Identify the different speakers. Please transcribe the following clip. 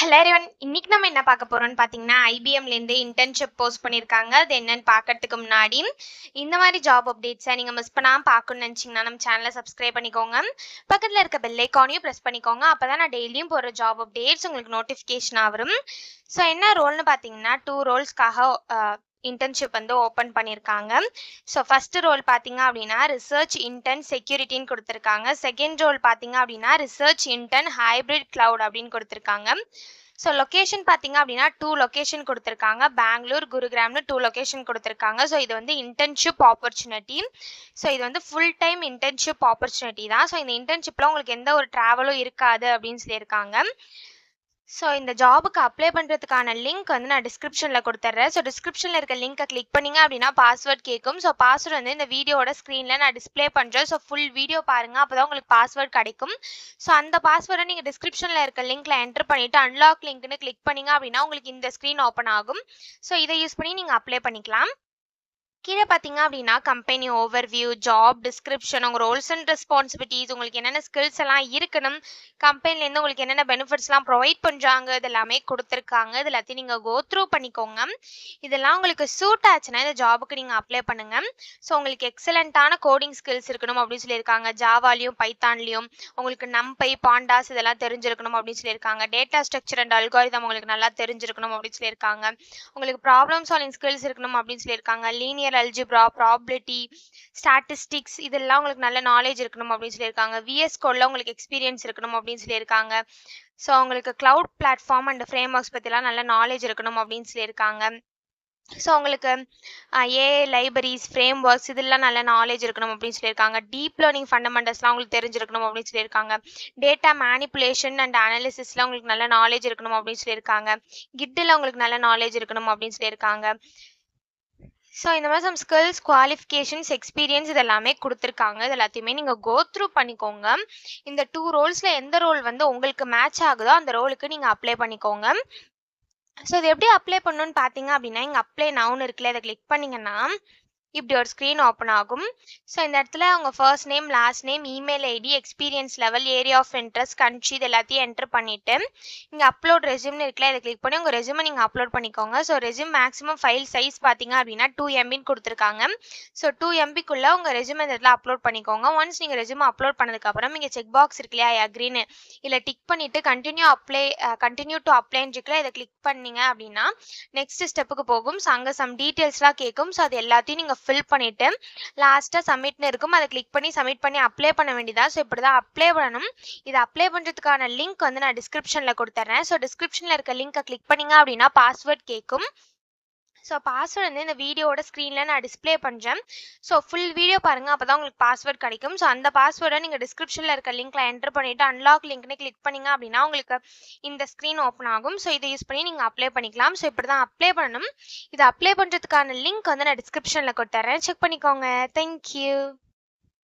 Speaker 1: Hello everyone. இன்னைக்கு நம்ம என்ன பார்க்க போறோம்னு பார்த்தீங்கன்னா, ஐபிஎம்லேருந்து இன்டர்ன்ஷிப் போஸ்ட் பண்ணியிருக்காங்க. அது என்னன்னு பார்க்கறதுக்கு முன்னாடி, இந்த மாதிரி ஜாப் அப்டேட்ஸை நீங்கள் மிஸ் பண்ணாமல் பார்க்கணும்னு நினச்சிங்கன்னா நம்ம சேனலை சப்ஸ்கிரைப் பண்ணிக்கோங்க. பக்கத்தில் இருக்க பெல் ஐக்கானையும் ப்ரெஸ் பண்ணிக்கோங்க. அப்போ தான் நான் டெய்லியும் போடுற ஜாப் அப்டேட்ஸ் உங்களுக்கு நோட்டிஃபிகேஷனாக வரும். ஸோ என்ன ரோல்னு பார்த்தீங்கன்னா, 2 ரோல்ஸ்க்காக இன்டர்ன்ஷிப் வந்து ஓப்பன் பண்ணியிருக்காங்க. ஸோ ஃபர்ஸ்ட் ரோல் பார்த்தீங்க அப்படின்னா ரிசர்ச் இன்டர்ன் செக்யூரிட்டின்னு கொடுத்துருக்காங்க. செகண்ட் ரோல் பார்த்தீங்க அப்படின்னா ரிசர்ச் இன்டர்ன் ஹைப்ரிட் கிளவுட் அப்படின்னு கொடுத்துருக்காங்க. ஸோ லொக்கேஷன் பார்த்தீங்க அப்படின்னா 2 லொக்கேஷன் கொடுத்துருக்காங்க. பெங்களூர், குருகிராம்னு 2 லொக்கேஷன் கொடுத்துருக்காங்க. ஸோ இது வந்து இன்டர்ன்ஷிப் ஆப்பர்ச்சுனிட்டி. ஸோ இது வந்து ஃபுல் டைம் இன்டர்ன்ஷிப் ஆப்பர்ச்சுனிட்டி தான். ஸோ இந்த இன்டர்ன்ஷிப்பில் உங்களுக்கு எந்த ஒரு ட்ராவலும் இருக்காது அப்படின்னு சொல்லியிருக்காங்க. ஸோ இந்த ஜாபுக்கு அப்ளை பண்ணுறதுக்கான லிங்க் வந்து நான் டிஸ்கிரிப்ஷனில் கொடுத்துட்றேன். ஸோ டிஸ்கிரிப்ஷனில் இருக்க லிங்க்கை கிளிக் பண்ணிங்க அப்படின்னா பாஸ்வேர்ட் கேட்கும். ஸோ பாஸ்வேர்ட் வந்து இந்த வீடியோட ஸ்க்ரீனில் நான் டிஸ்பிளே பண்ணுறேன். ஸோ ஃபுல் வீடியோ பாருங்கள், அப்போ தான் உங்களுக்கு பாஸ்வேர்ட் கிடைக்கும். ஸோ அந்த பாஸ்வேர்டை நீங்கள் டிஸ்கிரிப்ஷனில் இருக்க லிங்க்கில் என்டர் பண்ணிவிட்டு அன்லாக் லிங்க்னு கிளிக் பண்ணிங்க அப்படின்னா உங்களுக்கு இந்த ஸ்க்ரீன் ஓப்பன் ஆகும். ஸோ இதை யூஸ் பண்ணி நீங்கள் அப்ளை பண்ணிக்கலாம். கீழே பார்த்தீங்க அப்படின்னா கம்பெனி ஓவர்வியூ, ஜாப் டிஸ்கிரிப்ஷன், உங்கள் ரோல்ஸ் அண்ட் ரெஸ்பான்சிபிலிட்டிஸ், உங்களுக்கு என்னென்ன ஸ்கில்ஸ் எல்லாம் இருக்கணும், கம்பெனிலேருந்து உங்களுக்கு என்னென்ன பெனிஃபிட்ஸ்லாம் ப்ரொவைட் பண்ணுறாங்க, இது எல்லாமே கொடுத்துருக்காங்க. இது எல்லாத்தையும் நீங்கள் கோ த்ரூ பண்ணிக்கோங்க. இதெல்லாம் உங்களுக்கு சூட் ஆச்சுன்னா இந்த ஜாபுக்கு நீங்கள் அப்ளை பண்ணுங்கள். ஸோ உங்களுக்கு எக்ஸலண்ட்டான கோடிங் ஸ்கில்ஸ் இருக்கணும் அப்படின்னு சொல்லியிருக்காங்க. ஜாவாலையும் பைத்தான்லையும் உங்களுக்கு நம்பை, பாண்டாஸ் இதெல்லாம் தெரிஞ்சிருக்கணும் அப்படின்னு சொல்லியிருக்காங்க. டேட்டா ஸ்ட்ரக்சர் அண்ட் அல்காரிதம் உங்களுக்கு நல்லா தெரிஞ்சிருக்கணும் அப்படின்னு சொல்லியிருக்காங்க. உங்களுக்கு ப்ராப்ளம் சால்விங் ஸ்கில்ஸ் இருக்கணும் அப்படின்னு சொல்லியிருக்காங்க. லீனியர் அல்ஜிப்ரா, ப்ராபபிலிட்டி, ஸ்டாட்டிஸ்டிக்ஸ் இதெல்லாம் உங்களுக்கு நல்ல நாலேஜ் இருக்கணும் அப்படின்னு சொல்லியிருக்காங்க. விஎஸ் கோட்ல உங்களுக்கு எக்ஸ்பீரியன்ஸ் இருக்கணும் அப்படின்னு சொல்லியிருக்காங்க. ஸோ உங்களுக்கு cloud platform and frame works பற்றிலாம் நல்ல நாலேஜ் இருக்கணும் அப்படின்னு சொல்லியிருக்காங்க. ஸோ உங்களுக்கு ஏஐ லைப்ரரிஸ், ஃப்ரேம் ஒர்க்ஸ் இதெல்லாம் நல்ல நாலேஜ் இருக்கணும் அப்படின்னு சொல்லியிருக்காங்க. டீப் லேர்னிங் ஃபண்டமெண்டல்ஸ்லாம் உங்களுக்கு தெரிஞ்சிருக்கணும் அப்படின்னு சொல்லியிருக்காங்க. டேட்டா மேனிப்புலேஷன் அண்ட் அனாலிசிஸ்லாம் உங்களுக்கு நல்ல நாலேஜ் இருக்கணும் அப்படின்னு சொல்லியிருக்காங்க. கிட்டில் உங்களுக்கு நல்ல நாலேஜ் இருக்கணும் அப்படின்னு சொல்லியிருக்காங்க. ஸோ இந்த மாதிரி சம் ஸ்கில்ஸ், குவாலிஃபிகேஷன்ஸ், எக்ஸ்பீரியன்ஸ் இது எல்லாமே கொடுத்துருக்காங்க. இது எல்லாத்தையுமே நீங்கள் கோ த்ரூ பண்ணிக்கோங்க. இந்த 2 ரோல்ஸில் எந்த ரோல் வந்து உங்களுக்கு மேட்ச் ஆகுதோ அந்த ரோலுக்கு நீங்கள் அப்ளை பண்ணிக்கோங்க. ஸோ இது எப்படி அப்ளை பண்ணணும்னு பார்த்தீங்க அப்படின்னா இங்கே அப்ளை நவுன்னு இருக்குல்ல, இதை கிளிக் பண்ணிங்கன்னா இப்படி ஒரு ஸ்க்ரீன் ஓப்பன் ஆகும். ஸோ இந்த இடத்துல அவங்க first name, last name, email ID, experience level, area of interest, country இது எல்லாத்தையும் என்டர் பண்ணிவிட்டு இங்கே அப்லோட் ரெஸ்யூம்னு இருக்குல்ல, இதை கிளிக் பண்ணி உங்கள் ரெஸ்யூமை நீங்கள் அப்லோட் பண்ணிக்கோங்க. So resume maximum file size பார்த்தீங்க அப்படின்னா 2 MBன்னு கொடுத்துருக்காங்க. ஸோ 2 MBக்குள்ளே உங்கள் ரெஸ்யூமை இந்த இடத்துல அப்லோட் பண்ணிக்கோங்க. ஒன்ஸ் நீங்கள் ரெஸ்யூமை அப்லோட் பண்ணதுக்கப்புறம் இங்கே செக் பாக்ஸ் இருக்கு இல்லையா, அக்ரின்னு இல்லை டிக் பண்ணிவிட்டு கண்டினியூ டு அப்ளைன்னு இருக்குல்ல, இதை கிளிக் பண்ணீங்க அப்படின்னா நெக்ஸ்ட் ஸ்டெப்புக்கு போகும். ஸோ அங்கே சம் டீட்டெயில்ஸ்லாம் கேட்கும். ஸோ அது எல்லாத்தையும் நீங்கள் ஃபில் பண்ணிவிட்டு லாஸ்ட்டாக சப்மிட்னு இருக்கும், அதை கிளிக் பண்ணி சப்மிட் பண்ணி அப்ளை பண்ண வேண்டியதா. ஸோ இப்படி தான் அப்ளை பண்ணணும். இதை அப்ளை பண்ணுறதுக்கான லிங்க் வந்து நான் டிஸ்கிரிப்ஷனில் கொடுத்துட்றேன். ஸோ டிஸ்கிரிப்ஷனில் இருக்க லிங்க்கை கிளிக் பண்ணிங்க அப்படின்னா பாஸ்வேர்ட் கேட்கும். ஸோ பாஸ்வேர்டு வந்து இந்த வீடியோட ஸ்க்ரீனில் நான் டிஸ்பிளே பண்ணுறேன். ஸோ ஃபுல் வீடியோ பாருங்கள், அப்போ தான் உங்களுக்கு பாஸ்வேர்ட் கிடைக்கும். ஸோ அந்த பாஸ்வேர்டை நீங்கள் டிஸ்கிரிப்ஷனில் இருக்க லிங்க்கில் என்டர் பண்ணிவிட்டு அன்லாக் லிங்க்னு கிளிக் பண்ணிங்க அப்படின்னா உங்களுக்கு இந்த ஸ்க்ரீன் ஓப்பன் ஆகும். ஸோ இதை யூஸ் பண்ணி நீங்கள் அப்ளை பண்ணிக்கலாம். ஸோ இப்படி தான் அப்ளை பண்ணணும். இதை அப்ளை பண்ணுறதுக்கான லிங்க் வந்து நான் டிஸ்கிரிப்ஷனில் கொடுத்துட்றேன், செக் பண்ணிக்கோங்க. தேங்க்யூ.